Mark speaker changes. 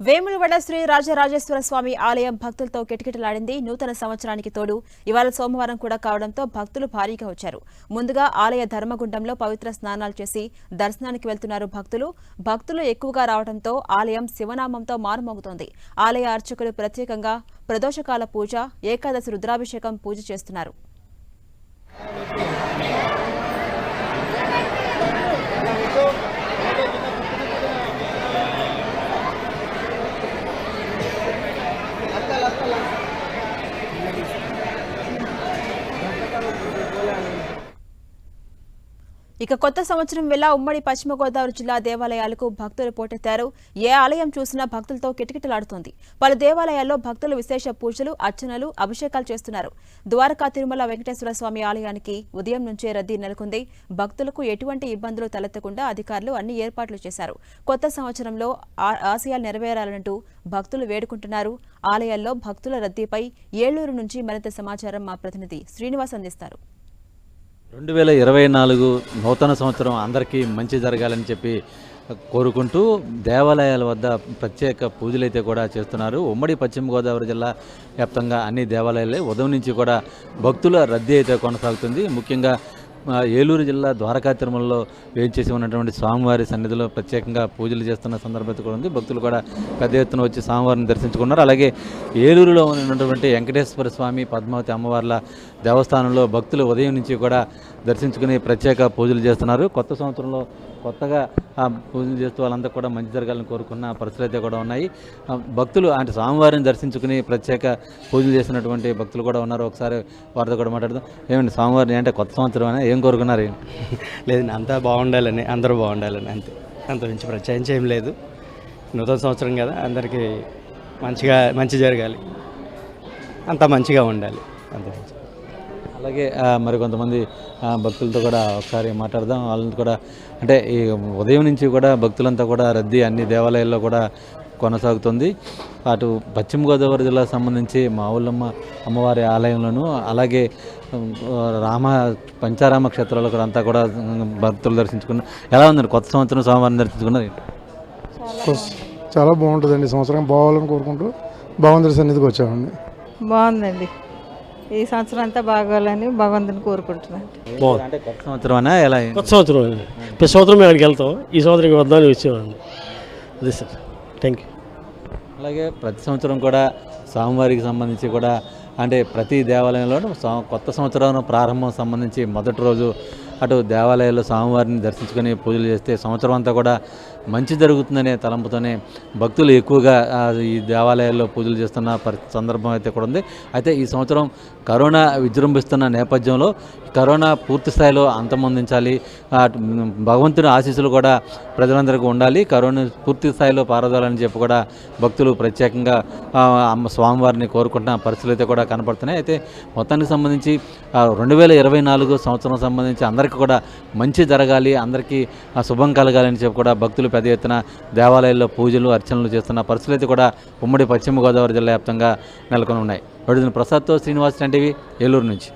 Speaker 1: వేములవాడ శ్రీ రాజరాజేశ్వర స్వామి ఆలయం భక్తులతో కిటకిటలాడింది. నూతన సంవత్సరానికి తోడు ఇవాళ సోమవారం కూడా కావడంతో భక్తులు భారీగా వచ్చారు. ముందుగా ఆలయ ధర్మగుండంలో పవిత్ర స్నానాలు చేసి దర్శనానికి వెళ్తున్నారు భక్తులు ఎక్కువగా రావడంతో ఆలయం శివనామంతో మారుమోగుతోంది. ఆలయ అర్చకులు ప్రత్యేకంగా ప్రదోషకాల పూజ, ఏకాదశి రుద్రాభిషేకం పూజ చేస్తున్నారు. ఇక కొత్త సంవత్సరం వేళ ఉమ్మడి పశ్చిమ గోదావరి జిల్లా దేవాలయాలకు భక్తులు పోటెత్తారు. ఏ ఆలయం చూసినా భక్తులతో కిటకిటలాడుతోంది. పలు దేవాలయాల్లో భక్తులు విశేష పూజలు, అర్చనలు, అభిషేకాలు చేస్తున్నారు. ద్వారకా తిరుమల వెంకటేశ్వర స్వామి ఆలయానికి ఉదయం నుంచే రద్దీ నెలకొంది. భక్తులకు ఎటువంటి ఇబ్బందులు తలెత్తకుండా అధికారులు అన్ని ఏర్పాట్లు చేశారు. కొత్త సంవత్సరంలో ఆశయాలు నెరవేరాలంటూ భక్తులు వేడుకుంటున్నారు. ఆలయాల్లో భక్తుల రద్దీపై ఏలూరు నుంచి మరింత సమాచారం మా ప్రతినిధి శ్రీనివాస్ అందిస్తారు.
Speaker 2: 2024 నూతన సంవత్సరం అందరికీ మంచి జరగాలని చెప్పి కోరుకుంటూ దేవాలయాల వద్ద ప్రత్యేక పూజలైతే కూడా చేస్తున్నారు. ఉమ్మడి పశ్చిమ గోదావరి జిల్లా వ్యాప్తంగా అన్ని దేవాలయాలే ఉదయం నుంచి కూడా భక్తుల రద్దీ అయితే కొనసాగుతుంది. ముఖ్యంగా ఏలూరు జిల్లా ద్వారకా తిరుమలలో వేయించేసి ఉన్నటువంటి స్వామివారి సన్నిధిలో ప్రత్యేకంగా పూజలు చేస్తున్న సందర్భం కూడా ఉంది. భక్తులు కూడా పెద్ద ఎత్తున వచ్చి స్వామివారిని దర్శించుకున్నారు. అలాగే ఏలూరులో ఉన్నటువంటి వెంకటేశ్వర స్వామి, పద్మావతి అమ్మవార్ల దేవస్థానంలో భక్తులు ఉదయం నుంచి కూడా దర్శించుకుని ప్రత్యేక పూజలు చేస్తున్నారు. కొత్త సంవత్సరంలో కొత్తగా పూజలు చేస్తూ వాళ్ళంతా కూడా మంచి జరగాలని కోరుకున్న పరిస్థితులు అయితే కూడా ఉన్నాయి. భక్తులు అంటే స్వామివారిని దర్శించుకుని ప్రత్యేక పూజలు చేసినటువంటి భక్తులు కూడా ఉన్నారు. ఒకసారి వారితో కూడా మాట్లాడదాం. ఏమండి, స్వామివారిని అంటే కొత్త సంవత్సరం అని ఏం కోరుకున్నారు?
Speaker 3: లేదండి, అంతా బాగుండాలని, అందరూ బాగుండాలని, అంత మించి ప్రత్యేకించి ఏం లేదు. నూతన సంవత్సరం కదా, అందరికీ మంచి జరగాలి, అంతా మంచిగా ఉండాలి, అంత మంచి.
Speaker 2: అలాగే మరి కొంతమంది భక్తులతో కూడా ఒకసారి మాట్లాడదాం. వాళ్ళని కూడా అంటే ఈ ఉదయం నుంచి కూడా భక్తులంతా కూడా రద్దీ అన్ని దేవాలయాల్లో కూడా కొనసాగుతుంది. అటు పశ్చిమ గోదావరి జిల్లాకు సంబంధించి మా ఊళ్ళమ్మ అమ్మవారి ఆలయంలోనూ, అలాగే పంచారామ క్షేత్రాల్లో కూడా అంతా కూడా భక్తులు దర్శించుకున్నారు. ఎలా ఉందండి కొత్త సంవత్సరం స్వామివారిని దర్శించుకున్నారు?
Speaker 4: చాలా బాగుంటుందండి. సంవత్సరం బాగాలని కోరుకుంటూ భగవంతుడి సన్నిధికి వచ్చామండి.
Speaker 5: బాగుందండి. ఈ సంవత్సరం అంతా బాగోవాలని భగవంతుని కోరుకుంటున్నాను.
Speaker 2: అంటే కొత్త సంవత్సరం అనే ఎలా?
Speaker 6: కొత్త సంవత్సరం ప్రతి సంవత్సరం మేము అక్కడికి వెళ్తాం. ఈ సంవత్సరం వద్దామని వచ్చేవాడిని. అదే సార్, థ్యాంక్ యూ.
Speaker 2: అలాగే ప్రతి సంవత్సరం కూడా స్వామివారికి సంబంధించి కూడా అంటే ప్రతి దేవాలయంలోనూ కొత్త సంవత్సరం ప్రారంభం సంబంధించి మొదటి రోజు అటు దేవాలయాల్లో స్వామివారిని దర్శించుకొని పూజలు చేస్తే సంవత్సరం అంతా కూడా మంచి జరుగుతుందనే తలంపుతోనే భక్తులు ఎక్కువగా ఈ దేవాలయాల్లో పూజలు చేస్తున్న సందర్భం అయితే కూడా ఉంది. అయితే ఈ సంవత్సరం కరోనా విజృంభిస్తున్న నేపథ్యంలో కరోనా పూర్తి స్థాయిలో అంతమొందించాలి, భగవంతుని ఆశీస్సులు కూడా ప్రజలందరికీ ఉండాలి, కరోనా పూర్తి స్థాయిలో పారదోలని చెప్పి కూడా భక్తులు ప్రత్యేకంగా స్వామివారిని కోరుకుంటున్న పరిస్థితులు అయితే కూడా కనపడుతున్నాయి. అయితే మొత్తానికి సంబంధించి 2024 సంవత్సరం సంబంధించి అందరికీ కూడా మంచి జరగాలి, అందరికీ శుభం కలగాలని చెప్పి కూడా భక్తులు పెద్ద ఎత్తున దేవాలయాల్లో పూజలు, అర్చనలు చేస్తున్న పరిస్థితులు అయితే కూడా ఉమ్మడి పశ్చిమ గోదావరి జిల్లా వ్యాప్తంగా నెలకొని ఉన్నాయి. ప్రసాద్తో శ్రీనివాస్, టీవీ, ఏలూరు నుంచి.